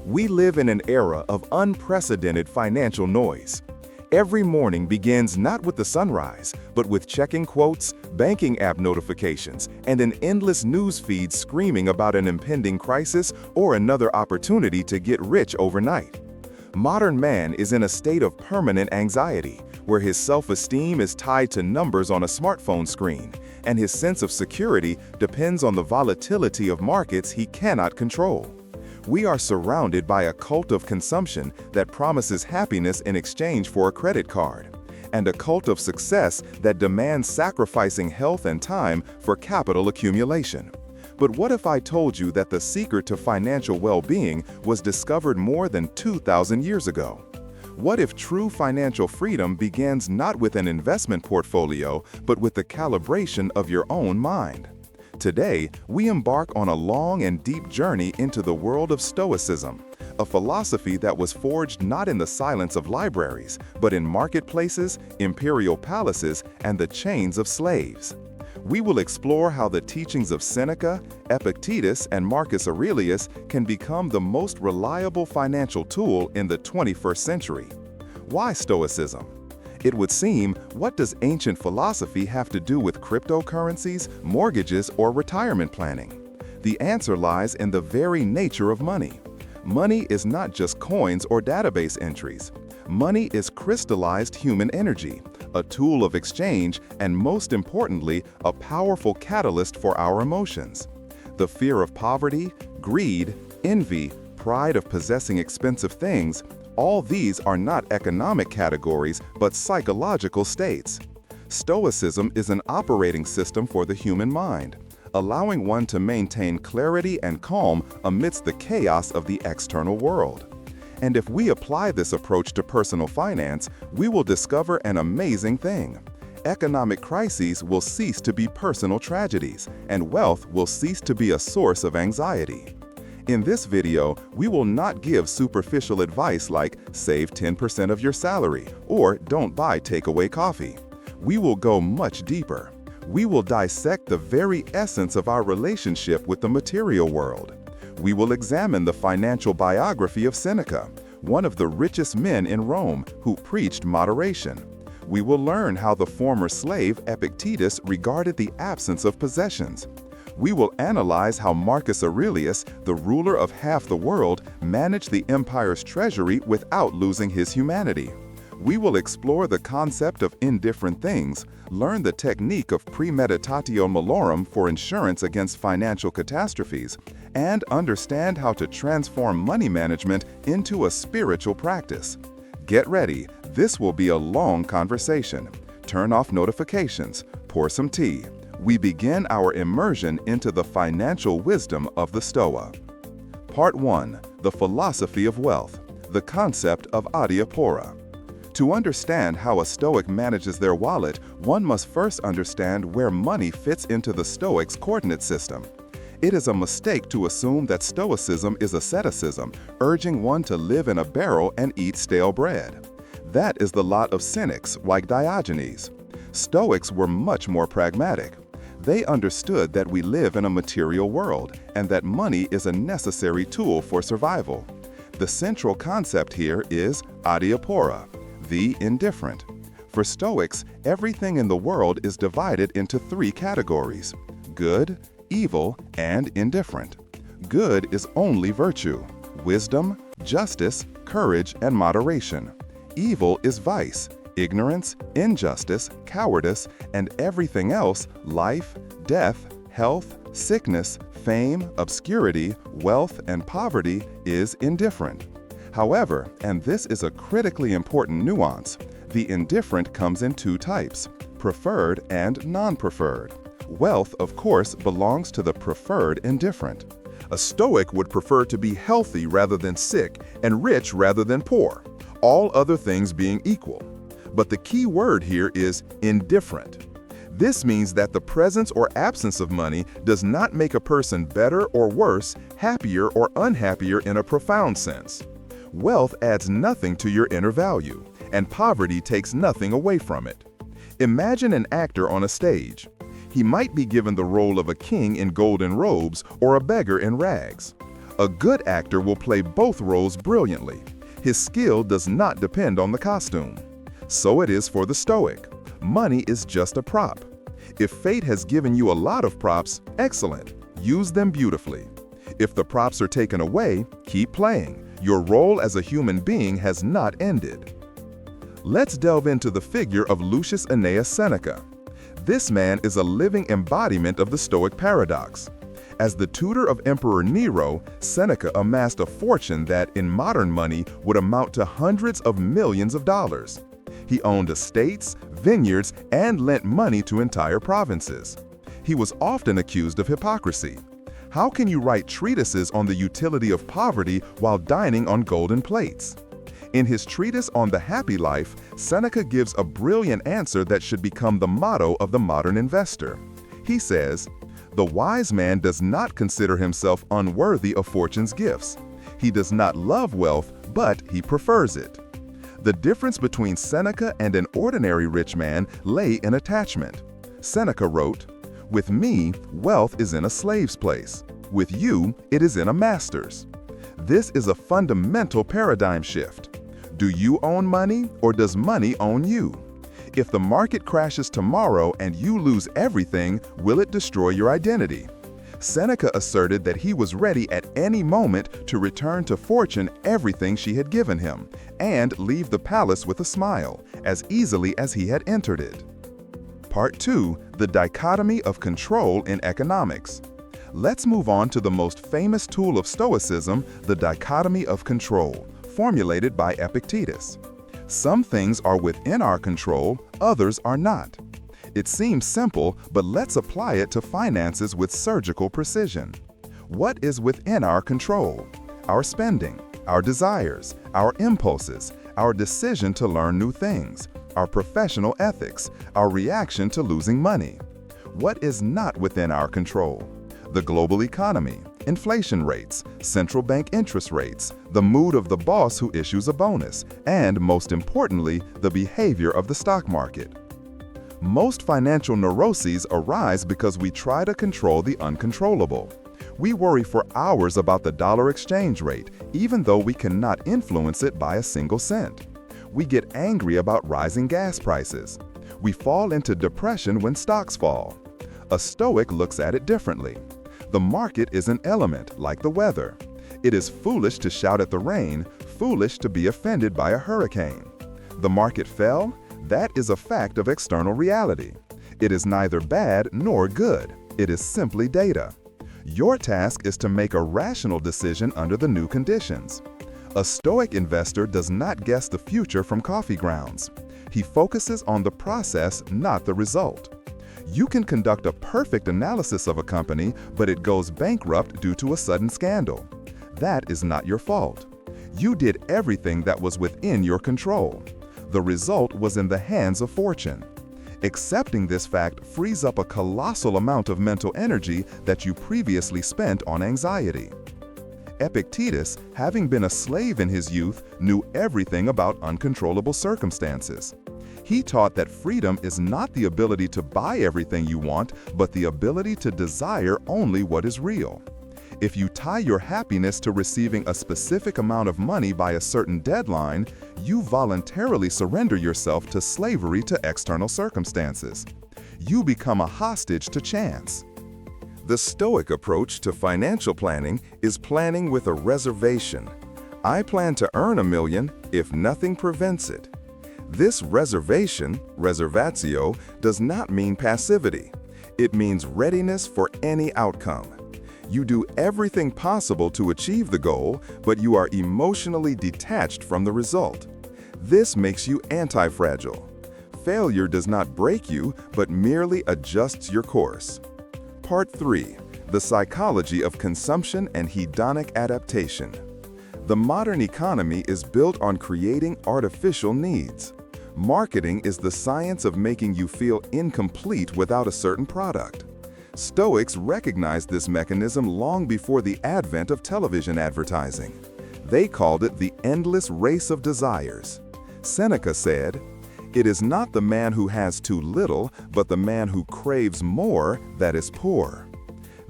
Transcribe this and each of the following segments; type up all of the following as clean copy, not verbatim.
We live in an era of unprecedented financial noise. Every morning begins not with the sunrise, but with checking quotes, banking app notifications, and an endless news feed screaming about an impending crisis or another opportunity to get rich overnight. Modern man is in a state of permanent anxiety, where his self-esteem is tied to numbers on a smartphone screen, and his sense of security depends on the volatility of markets he cannot control. We are surrounded by a cult of consumption that promises happiness in exchange for a credit card, and a cult of success that demands sacrificing health and time for capital accumulation. But what if I told you that the secret to financial well-being was discovered more than 2,000 years ago? What if true financial freedom begins not with an investment portfolio, but with the calibration of your own mind? Today, we embark on a long and deep journey into the world of Stoicism, a philosophy that was forged not in the silence of libraries, but in marketplaces, imperial palaces, and the chains of slaves. We will explore how the teachings of Seneca, Epictetus, and Marcus Aurelius can become the most reliable financial tool in the 21st century. Why Stoicism? It would seem, what does ancient philosophy have to do with cryptocurrencies, mortgages, or retirement planning? The answer lies in the very nature of money. Money is not just coins or database entries. Money is crystallized human energy, a tool of exchange, and most importantly, a powerful catalyst for our emotions. The fear of poverty, greed, envy, pride of possessing expensive things, all these are not economic categories, but psychological states. Stoicism is an operating system for the human mind, allowing one to maintain clarity and calm amidst the chaos of the external world. And if we apply this approach to personal finance, we will discover an amazing thing. Economic crises will cease to be personal tragedies, and wealth will cease to be a source of anxiety. In this video, we will not give superficial advice like save 10% of your salary or don't buy takeaway coffee. We will go much deeper. We will dissect the very essence of our relationship with the material world. We will examine the financial biography of Seneca, one of the richest men in Rome who preached moderation. We will learn how the former slave Epictetus regarded the absence of possessions. We will analyze how Marcus Aurelius, the ruler of half the world, managed the empire's treasury without losing his humanity. We will explore the concept of indifferent things, learn the technique of premeditatio malorum for insurance against financial catastrophes, and understand how to transform money management into a spiritual practice. Get ready, this will be a long conversation. Turn off notifications, pour some tea. We begin our immersion into the financial wisdom of the Stoa. Part 1. The Philosophy of Wealth, the concept of adiapora. To understand how a Stoic manages their wallet, one must first understand where money fits into the Stoics' coordinate system. It is a mistake to assume that Stoicism is asceticism, urging one to live in a barrel and eat stale bread. That is the lot of cynics like Diogenes. Stoics were much more pragmatic. They understood that we live in a material world and that money is a necessary tool for survival. The central concept here is adiapora, the indifferent. For Stoics, everything in the world is divided into three categories: good, evil, and indifferent. Good is only virtue, wisdom, justice, courage, and moderation. Evil is vice, ignorance, injustice, cowardice, and everything else, life, death, health, sickness, fame, obscurity, wealth, and poverty, is indifferent. However, and this is a critically important nuance, the indifferent comes in two types: preferred and non-preferred. Wealth, of course, belongs to the preferred indifferent. A Stoic would prefer to be healthy rather than sick and rich rather than poor, all other things being equal. But the key word here is indifferent. This means that the presence or absence of money does not make a person better or worse, happier or unhappier in a profound sense. Wealth adds nothing to your inner value, and poverty takes nothing away from it. Imagine an actor on a stage. He might be given the role of a king in golden robes or a beggar in rags. A good actor will play both roles brilliantly. His skill does not depend on the costume. So it is for the Stoic. Money is just a prop. If fate has given you a lot of props, excellent. Use them beautifully. If the props are taken away, keep playing. Your role as a human being has not ended. Let's delve into the figure of Lucius Annaeus Seneca. This man is a living embodiment of the Stoic paradox. As the tutor of Emperor Nero, Seneca amassed a fortune that, in modern money, would amount to hundreds of millions of dollars. He owned estates, vineyards, and lent money to entire provinces. He was often accused of hypocrisy. How can you write treatises on the utility of poverty while dining on golden plates? In his treatise on the happy life, Seneca gives a brilliant answer that should become the motto of the modern investor. He says, "The wise man does not consider himself unworthy of fortune's gifts. He does not love wealth, but he prefers it." The difference between Seneca and an ordinary rich man lay in attachment. Seneca wrote, "With me, wealth is in a slave's place. With you, it is in a master's." This is a fundamental paradigm shift. Do you own money, or does money own you? If the market crashes tomorrow and you lose everything, will it destroy your identity? Seneca asserted that he was ready at any moment to return to fortune everything she had given him, and leave the palace with a smile, as easily as he had entered it. Part 2. The dichotomy of control in economics. Let's move on to the most famous tool of Stoicism, the dichotomy of control, formulated by Epictetus. Some things are within our control, others are not. It seems simple, but let's apply it to finances with surgical precision. What is within our control? Our spending, our desires, our impulses, our decision to learn new things, our professional ethics, our reaction to losing money. What is not within our control? The global economy, inflation rates, central bank interest rates, the mood of the boss who issues a bonus, and most importantly, the behavior of the stock market. Most financial neuroses arise because we try to control the uncontrollable. We worry for hours about the dollar exchange rate, even though we cannot influence it by a single cent. We get angry about rising gas prices. We fall into depression when stocks fall. A Stoic looks at it differently. The market is an element, like the weather. It is foolish to shout at the rain, foolish to be offended by a hurricane. The market fell? That is a fact of external reality. It is neither bad nor good. It is simply data. Your task is to make a rational decision under the new conditions. A Stoic investor does not guess the future from coffee grounds. He focuses on the process, not the result. You can conduct a perfect analysis of a company, but it goes bankrupt due to a sudden scandal. That is not your fault. You did everything that was within your control. The result was in the hands of fortune. Accepting this fact frees up a colossal amount of mental energy that you previously spent on anxiety. Epictetus, having been a slave in his youth, knew everything about uncontrollable circumstances. He taught that freedom is not the ability to buy everything you want, but the ability to desire only what is real. If you tie your happiness to receiving a specific amount of money by a certain deadline, you voluntarily surrender yourself to slavery to external circumstances. You become a hostage to chance. The Stoic approach to financial planning is planning with a reservation. I plan to earn $1 million if nothing prevents it. This reservation, reservatio, does not mean passivity. It means readiness for any outcome. You do everything possible to achieve the goal, but you are emotionally detached from the result. This makes you anti-fragile. Failure does not break you, but merely adjusts your course. Part 3. The psychology of consumption and hedonic adaptation. The modern economy is built on creating artificial needs. Marketing is the science of making you feel incomplete without a certain product. Stoics recognized this mechanism long before the advent of television advertising. They called it the endless race of desires. Seneca said, "It is not the man who has too little, but the man who craves more that is poor."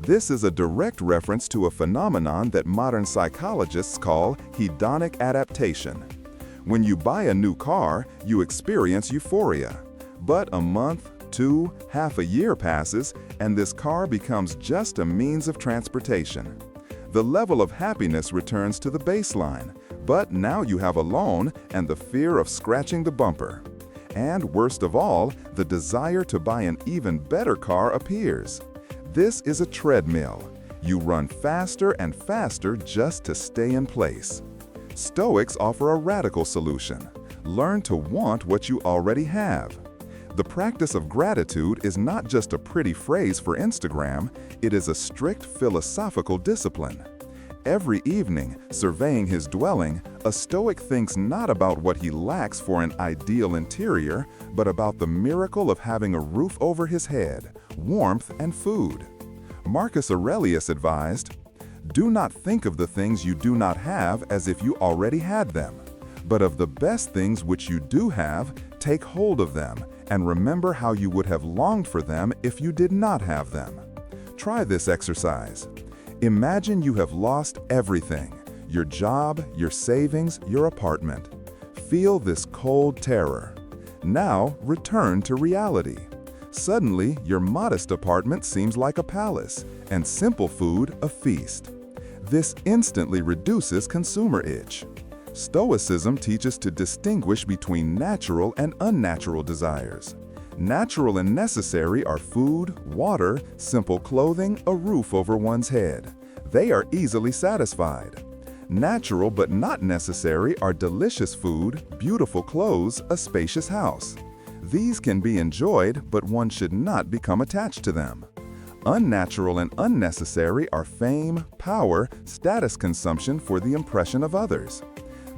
This is a direct reference to a phenomenon that modern psychologists call hedonic adaptation. When you buy a new car, you experience euphoria. But a month, two, half a year passes, and this car becomes just a means of transportation. The level of happiness returns to the baseline, but now you have a loan and the fear of scratching the bumper. And worst of all, the desire to buy an even better car appears. This is a treadmill. You run faster and faster just to stay in place. Stoics offer a radical solution. Learn to want what you already have. The practice of gratitude is not just a pretty phrase for Instagram, it is a strict philosophical discipline. Every evening, surveying his dwelling, a Stoic thinks not about what he lacks for an ideal interior, but about the miracle of having a roof over his head, warmth, and food. Marcus Aurelius advised, "Do not think of the things you do not have as if you already had them, but of the best things which you do have, take hold of them, and remember how you would have longed for them if you did not have them." Try this exercise. Imagine you have lost everything: your job, your savings, your apartment. Feel this cold terror. Now return to reality. Suddenly, your modest apartment seems like a palace, and simple food a feast. This instantly reduces consumer itch. Stoicism teaches to distinguish between natural and unnatural desires. Natural and necessary are food, water, simple clothing, a roof over one's head. They are easily satisfied. Natural but not necessary are delicious food, beautiful clothes, a spacious house. These can be enjoyed, but one should not become attached to them. Unnatural and unnecessary are fame, power, status consumption for the impression of others.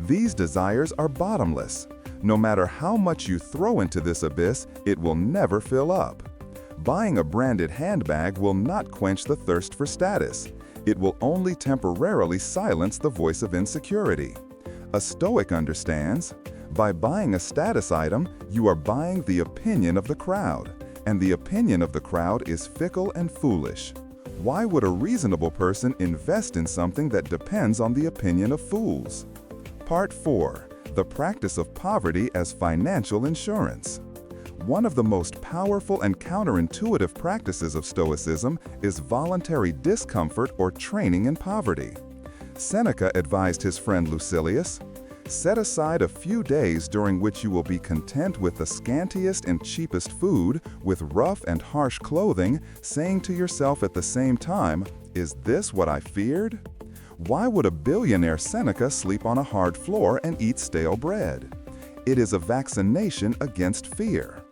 These desires are bottomless. No matter how much you throw into this abyss, it will never fill up. Buying a branded handbag will not quench the thirst for status. It will only temporarily silence the voice of insecurity. A Stoic understands, by buying a status item, you are buying the opinion of the crowd, and the opinion of the crowd is fickle and foolish. Why would a reasonable person invest in something that depends on the opinion of fools? Part 4. The practice of poverty as financial insurance. One of the most powerful and counterintuitive practices of Stoicism is voluntary discomfort or training in poverty. Seneca advised his friend Lucilius, "Set aside a few days during which you will be content with the scantiest and cheapest food, with rough and harsh clothing, saying to yourself at the same time, 'Is this what I feared?' Why would a billionaire Seneca sleep on a hard floor and eat stale bread? It is a vaccination against fear.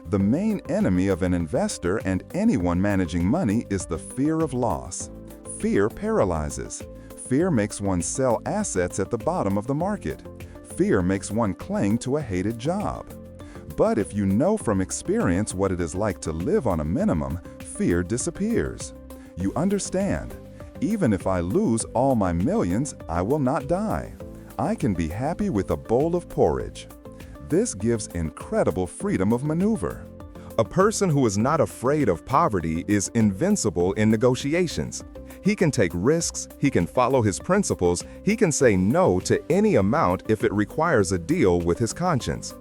The main enemy of an investor and anyone managing money is the fear of loss. Fear paralyzes. Fear makes one sell assets at the bottom of the market. Fear makes one cling to a hated job. But if you know from experience what it is like to live on a minimum, fear disappears. You understand. Even if I lose all my millions, I will not die. I can be happy with a bowl of porridge." This gives incredible freedom of maneuver. A person who is not afraid of poverty is invincible in negotiations. He can take risks, he can follow his principles, he can say no to any amount if it requires a deal with his conscience.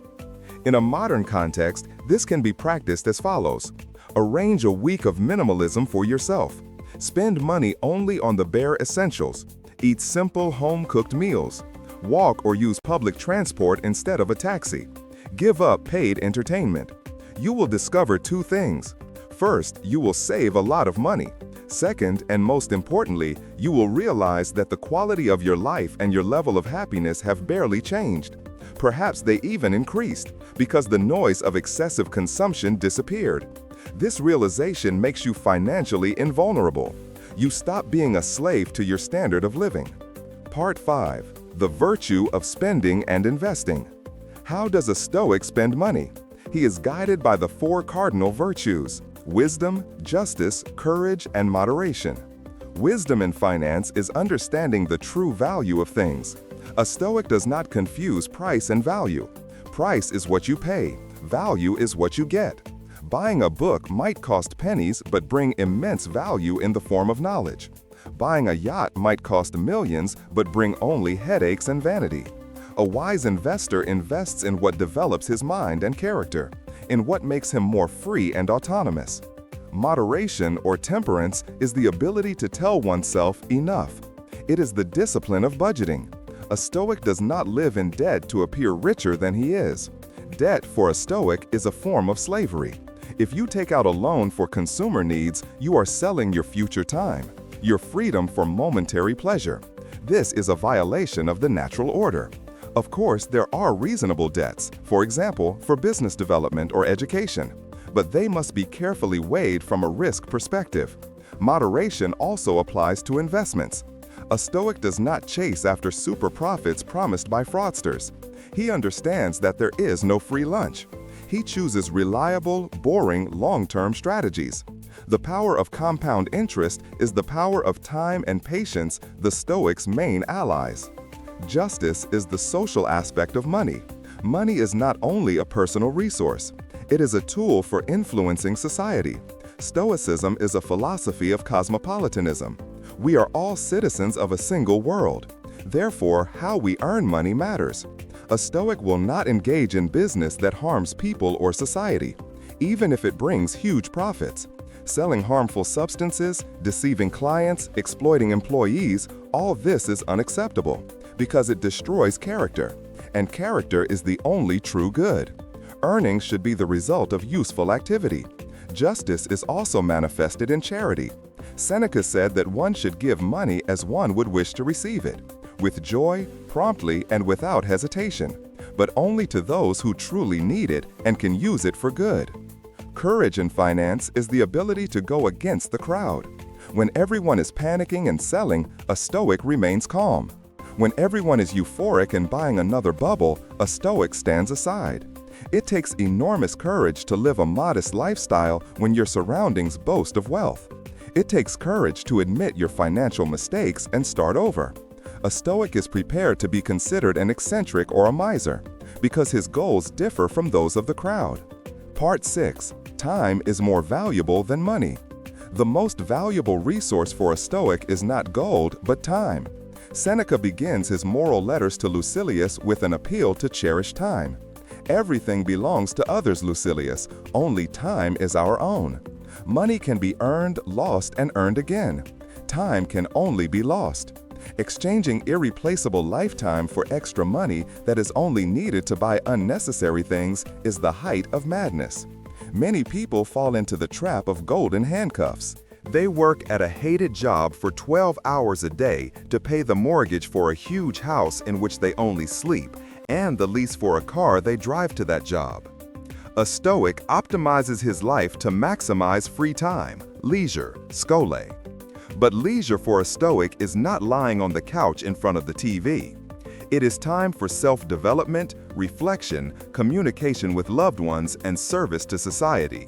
In a modern context, this can be practiced as follows. Arrange a week of minimalism for yourself. Spend money only on the bare essentials. Eat simple home-cooked meals. Walk or use public transport instead of a taxi. Give up paid entertainment. You will discover two things. First, you will save a lot of money. Second, and most importantly, you will realize that the quality of your life and your level of happiness have barely changed. Perhaps they even increased, because the noise of excessive consumption disappeared. This realization makes you financially invulnerable. You stop being a slave to your standard of living. Part 5. The virtue of spending and investing. How does a Stoic spend money? He is guided by the 4 cardinal virtues: wisdom, justice, courage, and moderation. Wisdom in finance is understanding the true value of things. A Stoic does not confuse price and value. Price is what you pay. Value is what you get. Buying a book might cost pennies but bring immense value in the form of knowledge. Buying a yacht might cost millions but bring only headaches and vanity. A wise investor invests in what develops his mind and character, in what makes him more free and autonomous. Moderation or temperance is the ability to tell oneself enough. It is the discipline of budgeting. A Stoic does not live in debt to appear richer than he is. Debt for a Stoic is a form of slavery. If you take out a loan for consumer needs, you are selling your future time, your freedom for momentary pleasure. This is a violation of the natural order. Of course, there are reasonable debts, for example, for business development or education, but they must be carefully weighed from a risk perspective. Moderation also applies to investments. A Stoic does not chase after super profits promised by fraudsters. He understands that there is no free lunch. He chooses reliable, boring, long-term strategies. The power of compound interest is the power of time and patience, the Stoics' main allies. Justice is the social aspect of money. Money is not only a personal resource. It is a tool for influencing society. Stoicism is a philosophy of cosmopolitanism. We are all citizens of a single world. Therefore, how we earn money matters. A Stoic will not engage in business that harms people or society, even if it brings huge profits. Selling harmful substances, deceiving clients, exploiting employees, all this is unacceptable because it destroys character, and character is the only true good. Earnings should be the result of useful activity. Justice is also manifested in charity. Seneca said that one should give money as one would wish to receive it, with joy, promptly, and without hesitation, but only to those who truly need it and can use it for good. Courage in finance is the ability to go against the crowd. When everyone is panicking and selling, a Stoic remains calm. When everyone is euphoric and buying another bubble, a Stoic stands aside. It takes enormous courage to live a modest lifestyle when your surroundings boast of wealth. It takes courage to admit your financial mistakes and start over. A Stoic is prepared to be considered an eccentric or a miser because his goals differ from those of the crowd. Part 6. Time is more valuable than money. The most valuable resource for a Stoic is not gold, but time. Seneca begins his moral letters to Lucilius with an appeal to cherish time. Everything belongs to others, Lucilius. Only time is our own. Money can be earned, lost, and earned again. Time can only be lost. Exchanging irreplaceable lifetime for extra money that is only needed to buy unnecessary things is the height of madness. Many people fall into the trap of golden handcuffs. They work at a hated job for 12 hours a day to pay the mortgage for a huge house in which they only sleep and the lease for a car they drive to that job. A Stoic optimizes his life to maximize free time, leisure, skole. But leisure for a Stoic is not lying on the couch in front of the TV. It is time for self-development, reflection, communication with loved ones, and service to society.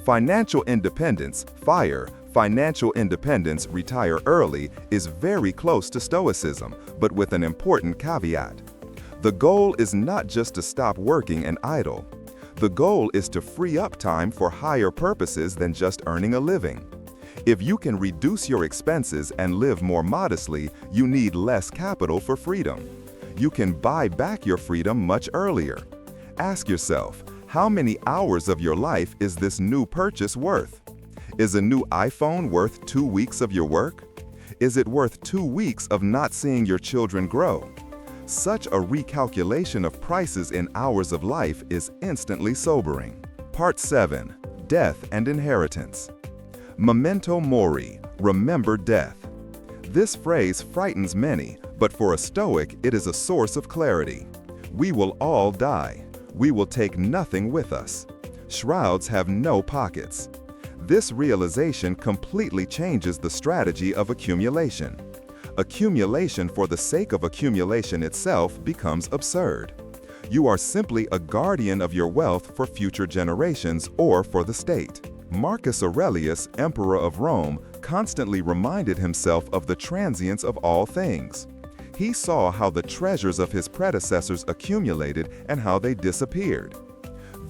Financial independence, FIRE, financial independence, retire early, is very close to Stoicism, but with an important caveat. The goal is not just to stop working and idle. The goal is to free up time for higher purposes than just earning a living. If you can reduce your expenses and live more modestly, you need less capital for freedom. You can buy back your freedom much earlier. Ask yourself, how many hours of your life is this new purchase worth? Is a new iPhone worth 2 weeks of your work? Is it worth 2 weeks of not seeing your children grow? Such a recalculation of prices in hours of life is instantly sobering. Part 7. Death and Inheritance. Memento mori, remember death. This phrase frightens many, but for a Stoic, it is a source of clarity. We will all die. We will take nothing with us. Shrouds have no pockets. This realization completely changes the strategy of accumulation. Accumulation for the sake of accumulation itself becomes absurd. You are simply a guardian of your wealth for future generations or for the state. Marcus Aurelius, Emperor of Rome, constantly reminded himself of the transience of all things. He saw how the treasures of his predecessors accumulated and how they disappeared.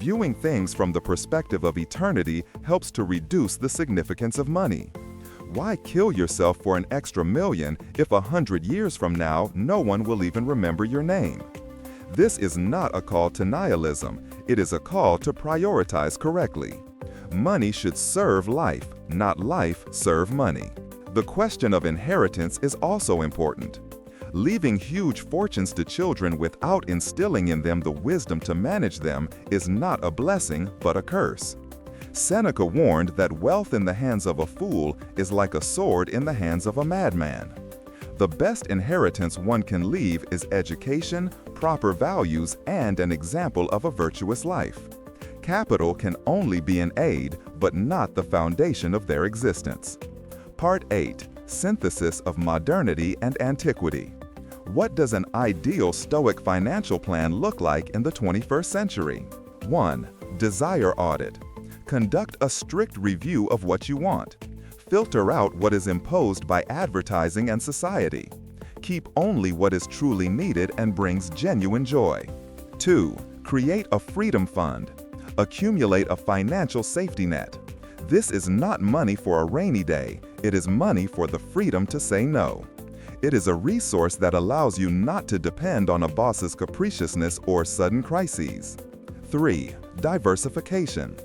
viewing things from the perspective of eternity helps to reduce the significance of money. Why kill yourself for an extra million if 100 years from now no one will even remember your name? This is not a call to nihilism, it is a call to prioritize correctly. Money should serve life, not life serve money. The question of inheritance is also important. Leaving huge fortunes to children without instilling in them the wisdom to manage them is not a blessing but a curse. Seneca warned that wealth in the hands of a fool is like a sword in the hands of a madman. The best inheritance one can leave is education, proper values, and an example of a virtuous life. Capital can only be an aid, but not the foundation of their existence. Part 8. Synthesis of Modernity and Antiquity. What does an ideal Stoic financial plan look like in the 21st century? 1. Desire audit. Conduct a strict review of what you want. Filter out what is imposed by advertising and society. Keep only what is truly needed and brings genuine joy. 2. Create a freedom fund. Accumulate a financial safety net. This is not money for a rainy day, it is money for the freedom to say no. It is a resource that allows you not to depend on a boss's capriciousness or sudden crises. 3. Diversification.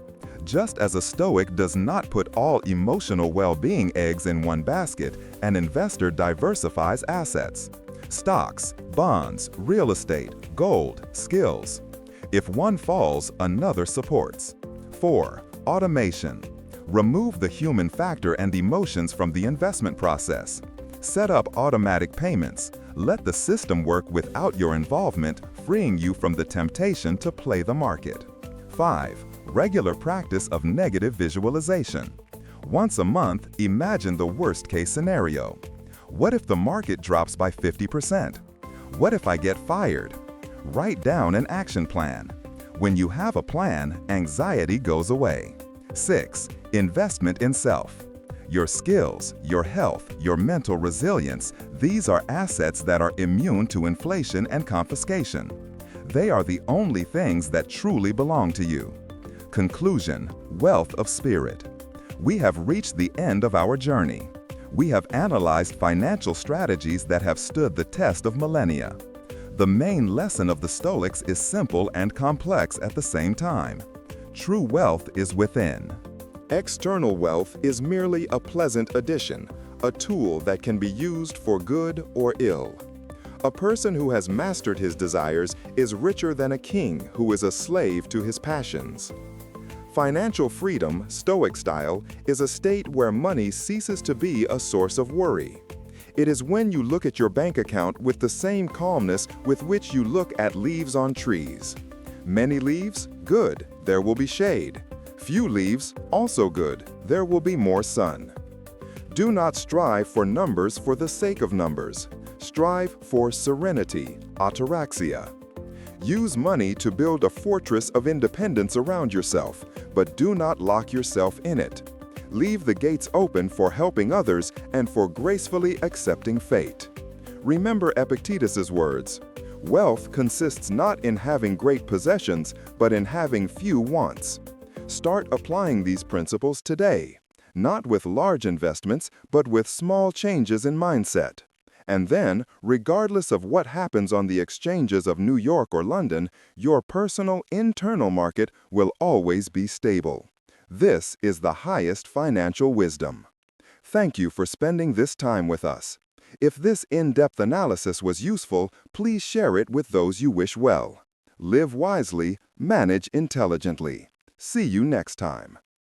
Just as a Stoic does not put all emotional well-being eggs in one basket, an investor diversifies assets. Stocks, bonds, real estate, gold, skills. If one falls, another supports. 4. Automation. Remove the human factor and emotions from the investment process. Set up automatic payments. Let the system work without your involvement, freeing you from the temptation to play the market. 5. Regular practice of negative visualization. Once a month, imagine the worst-case scenario. What if the market drops by 50%? What if I get fired? Write down an action plan. When you have a plan, anxiety goes away. 6. Investment in self. Your skills, your health, your mental resilience, these are assets that are immune to inflation and confiscation. They are the only things that truly belong to you. Conclusion: wealth of spirit. We have reached the end of our journey. We have analyzed financial strategies that have stood the test of millennia. The main lesson of the Stoics is simple and complex at the same time. True wealth is within. External wealth is merely a pleasant addition, a tool that can be used for good or ill. A person who has mastered his desires is richer than a king who is a slave to his passions. Financial freedom, Stoic style, is a state where money ceases to be a source of worry. It is when you look at your bank account with the same calmness with which you look at leaves on trees. Many leaves? Good, there will be shade. Few leaves? Also good, there will be more sun. Do not strive for numbers for the sake of numbers. Strive for serenity, ataraxia. Use money to build a fortress of independence around yourself, but do not lock yourself in it. Leave the gates open for helping others and for gracefully accepting fate. Remember Epictetus's words, "Wealth consists not in having great possessions, but in having few wants." Start applying these principles today, not with large investments, but with small changes in mindset. And then, regardless of what happens on the exchanges of New York or London, your personal internal market will always be stable. This is the highest financial wisdom. Thank you for spending this time with us. If this in-depth analysis was useful, please share it with those you wish well. Live wisely, manage intelligently. See you next time.